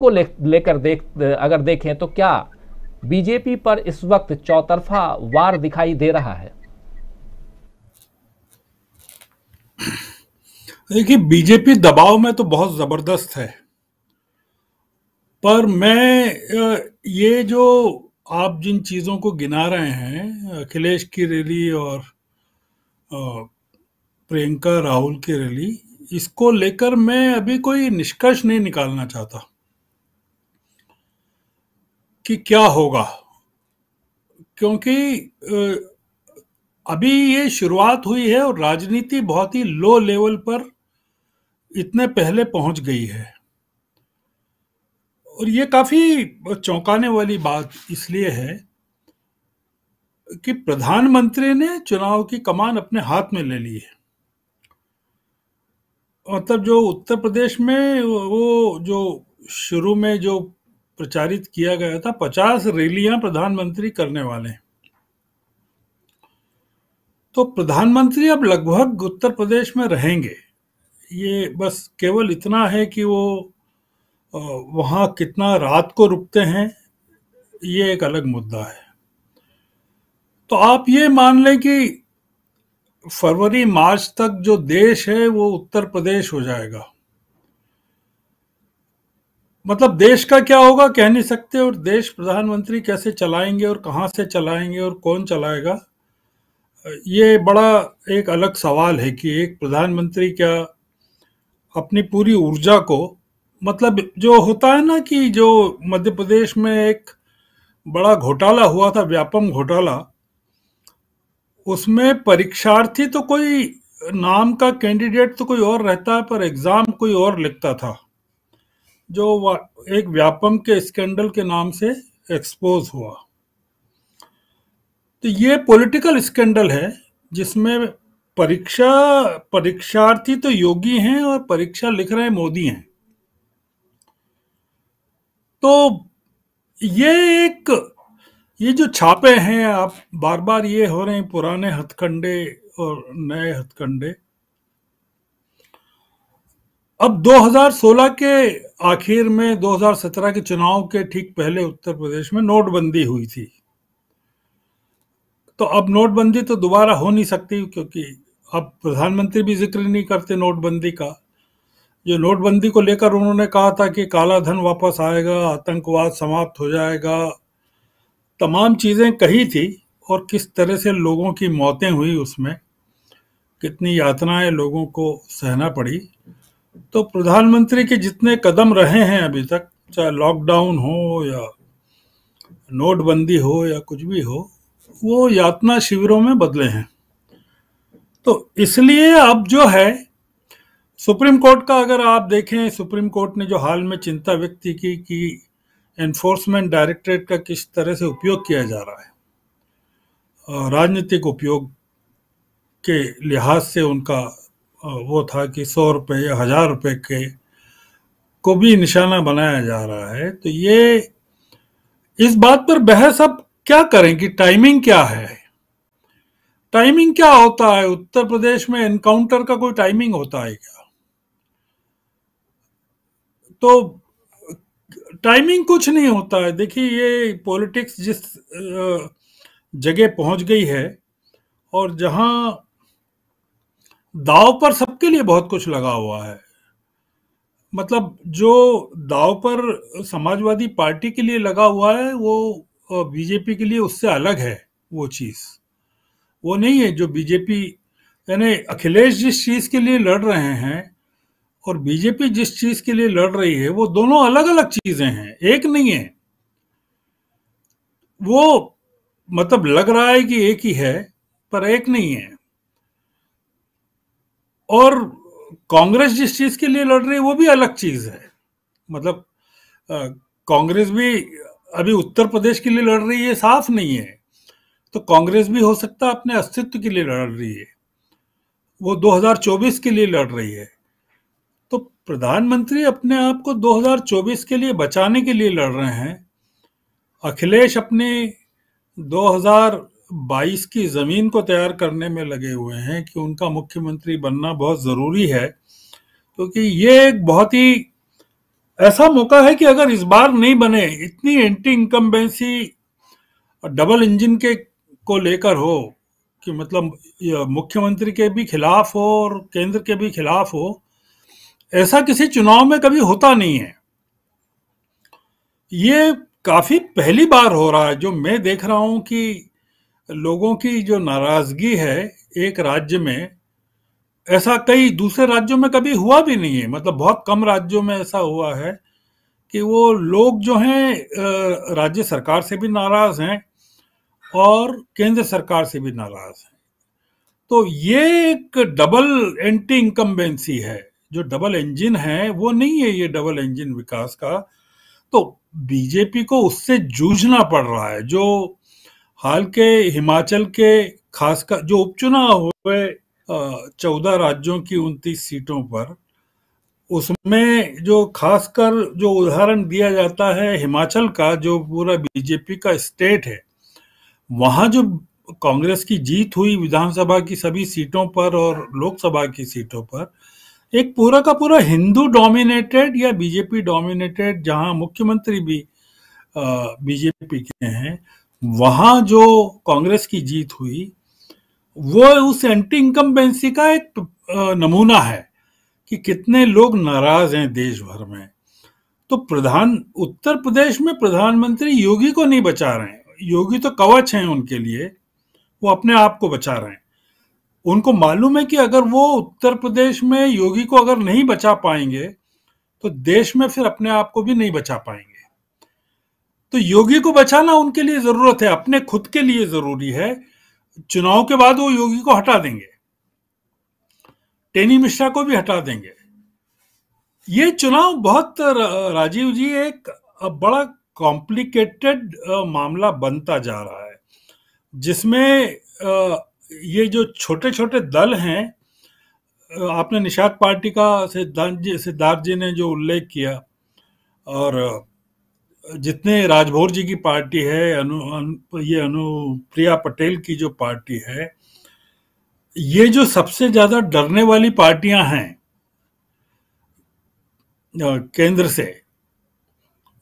को लेकर अगर देखें तो क्या बीजेपी पर इस वक्त चौतरफा वार दिखाई दे रहा है? देखिए, बीजेपी दबाव में तो बहुत जबरदस्त है। पर मैं ये जो आप जिन चीजों को गिना रहे हैं, अखिलेश की रैली और प्रियंका राहुल की रैली, इसको लेकर मैं अभी कोई निष्कर्ष नहीं निकालना चाहता कि क्या होगा। क्योंकि अभी ये शुरुआत हुई है और राजनीति बहुत ही लो लेवल पर इतने पहले पहुंच गई है। और ये काफी चौंकाने वाली बात इसलिए है कि प्रधानमंत्री ने चुनाव की कमान अपने हाथ में ले ली है। मतलब जो उत्तर प्रदेश में वो जो शुरू में जो प्रचारित किया गया था, 50 रैलियां प्रधानमंत्री करने वाले हैं। तो प्रधानमंत्री अब लगभग उत्तर प्रदेश में रहेंगे। ये बस केवल इतना है कि वो वहाँ कितना रात को रुकते हैं, ये एक अलग मुद्दा है। तो आप ये मान लें कि फरवरी मार्च तक जो देश है वो उत्तर प्रदेश हो जाएगा। मतलब देश का क्या होगा कह नहीं सकते, और देश प्रधानमंत्री कैसे चलाएंगे और कहाँ से चलाएंगे और कौन चलाएगा, ये बड़ा एक अलग सवाल है कि एक प्रधानमंत्री क्या अपनी पूरी ऊर्जा को, मतलब जो होता है ना कि जो मध्य प्रदेश में एक बड़ा घोटाला हुआ था, व्यापम घोटाला, उसमें परीक्षार्थी तो कोई नाम का कैंडिडेट तो कोई और रहता है पर एग्जाम कोई और लिखता था, जो एक व्यापम के स्कैंडल के नाम से एक्सपोज हुआ। तो ये पॉलिटिकल स्कैंडल है जिसमें परीक्षार्थी तो योगी हैं और परीक्षा लिख रहे मोदी हैं। तो ये एक ये जो छापे हैं, आप बार बार ये हो रहे हैं, पुराने हथकंडे और नए हथकंडे। अब 2016 के आखिर में 2017 के चुनाव के ठीक पहले उत्तर प्रदेश में नोटबंदी हुई थी। तो अब नोटबंदी तो दोबारा हो नहीं सकती, क्योंकि अब प्रधानमंत्री भी जिक्र नहीं करते नोटबंदी का। जो नोटबंदी को लेकर उन्होंने कहा था कि काला धन वापस आएगा, आतंकवाद समाप्त हो जाएगा, तमाम चीजें कही थी। और किस तरह से लोगों की मौतें हुई, उसमें कितनी यातनाएं लोगों को सहना पड़ी। तो प्रधानमंत्री के जितने कदम रहे हैं अभी तक, चाहे लॉकडाउन हो या नोटबंदी हो या कुछ भी हो, वो यातना शिविरों में बदले हैं। तो इसलिए अब जो है, सुप्रीम कोर्ट का अगर आप देखें, सुप्रीम कोर्ट ने जो हाल में चिंता व्यक्त की कि एनफोर्समेंट डायरेक्टरेट का किस तरह से उपयोग किया जा रहा है, राजनीतिक उपयोग के लिहाज से उनका वो था कि 100 रुपए या 1000 रुपए के को भी निशाना बनाया जा रहा है। तो ये इस बात पर बहस अब क्या करें कि टाइमिंग क्या है। टाइमिंग क्या होता है उत्तर प्रदेश में? एनकाउंटर का कोई टाइमिंग होता है क्या? तो टाइमिंग कुछ नहीं होता है। देखिए, ये पॉलिटिक्स जिस जगह पहुंच गई है, और जहां दाव पर सबके लिए बहुत कुछ लगा हुआ है। मतलब जो दाव पर समाजवादी पार्टी के लिए लगा हुआ है, वो बीजेपी के लिए उससे अलग है। वो चीज वो नहीं है जो बीजेपी, यानी अखिलेश जिस चीज के लिए लड़ रहे हैं और बीजेपी जिस चीज के लिए लड़ रही है, वो दोनों अलग अलग चीजें हैं, एक नहीं है। वो मतलब लग रहा है कि एक ही है, पर एक नहीं है। और कांग्रेस जिस चीज के लिए लड़ रही है वो भी अलग चीज है। मतलब अ, कांग्रेस भी अभी उत्तर प्रदेश के लिए लड़ रही है, साफ नहीं है। तो कांग्रेस भी हो सकता है अपने अस्तित्व के लिए लड़ रही है, वो 2024 के लिए लड़ रही है। तो प्रधानमंत्री अपने आप को 2024 के लिए बचाने के लिए लड़ रहे हैं। अखिलेश अपने 2022 की जमीन को तैयार करने में लगे हुए हैं कि उनका मुख्यमंत्री बनना बहुत जरूरी है, क्योंकि ये एक बहुत ही ऐसा मौका है कि अगर इस बार नहीं बने, इतनी एंटी इनकम्बेंसी डबल इंजन के को लेकर हो कि मतलब मुख्यमंत्री के भी खिलाफ हो और केंद्र के भी खिलाफ हो, ऐसा किसी चुनाव में कभी होता नहीं है। ये काफी पहली बार हो रहा है जो मैं देख रहा हूं कि लोगों की जो नाराजगी है एक राज्य में, ऐसा कई दूसरे राज्यों में कभी हुआ भी नहीं है। मतलब बहुत कम राज्यों में ऐसा हुआ है कि वो लोग जो हैं राज्य सरकार से भी नाराज हैं और केंद्र सरकार से भी नाराज हैं। तो ये एक डबल एंटी इनकम्बेंसी है, जो डबल इंजन है वो नहीं है ये डबल इंजन विकास का। तो बीजेपी को उससे जूझना पड़ रहा है। जो हाल के हिमाचल के खासकर जो उपचुनाव हुए 14 राज्यों की 29 सीटों पर, उसमें जो खासकर जो उदाहरण दिया जाता है हिमाचल का, जो पूरा बीजेपी का स्टेट है, वहां जो कांग्रेस की जीत हुई विधानसभा की सभी सीटों पर और लोकसभा की सीटों पर, एक पूरा का पूरा हिंदू डोमिनेटेड या बीजेपी डोमिनेटेड, जहां मुख्यमंत्री भी बीजेपी के हैं, वहां जो कांग्रेस की जीत हुई वो उस एंटी इनकम्बेंसी का एक नमूना है कि कितने लोग नाराज हैं देश भर में। तो उत्तर प्रदेश में प्रधानमंत्री योगी को नहीं बचा रहे हैं। योगी तो कवच हैं उनके लिए, वो अपने आप को बचा रहे हैं। उनको मालूम है कि अगर वो उत्तर प्रदेश में योगी को अगर नहीं बचा पाएंगे तो देश में फिर अपने आप को भी नहीं बचा पाएंगे। तो योगी को बचाना उनके लिए जरूरत है, अपने खुद के लिए जरूरी है। चुनाव के बाद वो योगी को हटा देंगे, टेनी मिश्रा को भी हटा देंगे। ये चुनाव बहुत राजीव जी एक बड़ा कॉम्प्लिकेटेड मामला बनता जा रहा है, जिसमें ये जो छोटे छोटे दल हैं, आपने निषाद पार्टी का सिद्धार्थ जी ने जो उल्लेख किया, और जितने राजभोर जी की पार्टी है, ये अनुप्रिया पटेल की जो पार्टी है, ये जो सबसे ज्यादा डरने वाली पार्टियां हैं केंद्र से,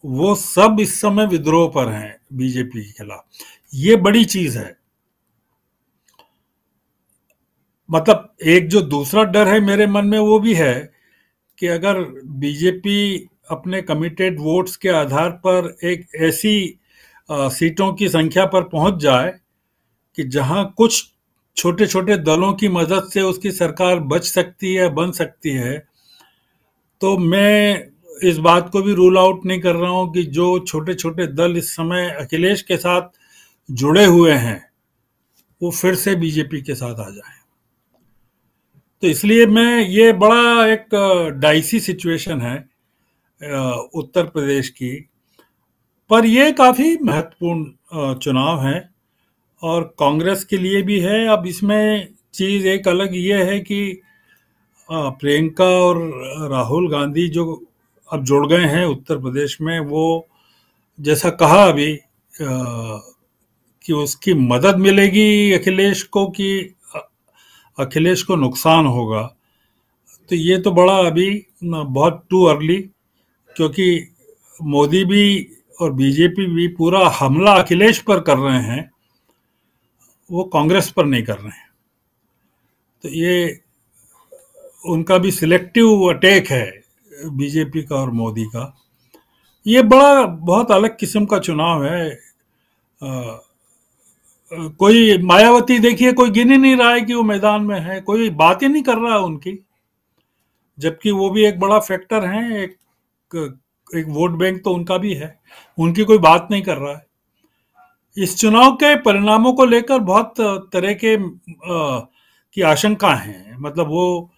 वो सब इस समय विद्रोह पर हैं बीजेपी के खिलाफ। ये बड़ी चीज है। मतलब एक जो दूसरा डर है मेरे मन में वो भी है कि अगर बीजेपी अपने कमिटेड वोट्स के आधार पर एक ऐसी सीटों की संख्या पर पहुंच जाए कि जहां कुछ छोटे छोटे दलों की मदद से उसकी सरकार बच सकती है, बन सकती है, तो मैं इस बात को भी रूल आउट नहीं कर रहा हूं कि जो छोटे छोटे दल इस समय अखिलेश के साथ जुड़े हुए हैं वो फिर से बीजेपी के साथ आ जाए। तो इसलिए मैं, ये बड़ा एक डाइसी सिचुएशन है उत्तर प्रदेश की, पर ये काफी महत्वपूर्ण चुनाव है और कांग्रेस के लिए भी है। अब इसमें चीज एक अलग ये है कि प्रियंका और राहुल गांधी जो अब जुड़ गए हैं उत्तर प्रदेश में, वो जैसा कहा अभी कि उसकी मदद मिलेगी अखिलेश को कि अखिलेश को नुकसान होगा, तो ये तो बड़ा अभी बहुत टू अर्ली, क्योंकि मोदी भी और बीजेपी भी पूरा हमला अखिलेश पर कर रहे हैं, वो कांग्रेस पर नहीं कर रहे हैं। तो ये उनका भी सिलेक्टिव अटैक है बीजेपी का और मोदी का। ये बड़ा बहुत अलग किस्म का चुनाव है। कोई मायावती देखिए, कोई गिन ही नहीं रहा है कि वो मैदान में है, कोई बात ही नहीं कर रहा है उनकी, जबकि वो भी एक बड़ा फैक्टर है। एक वोट बैंक तो उनका भी है, उनकी कोई बात नहीं कर रहा है। इस चुनाव के परिणामों को लेकर बहुत तरह के की आशंका है। मतलब वो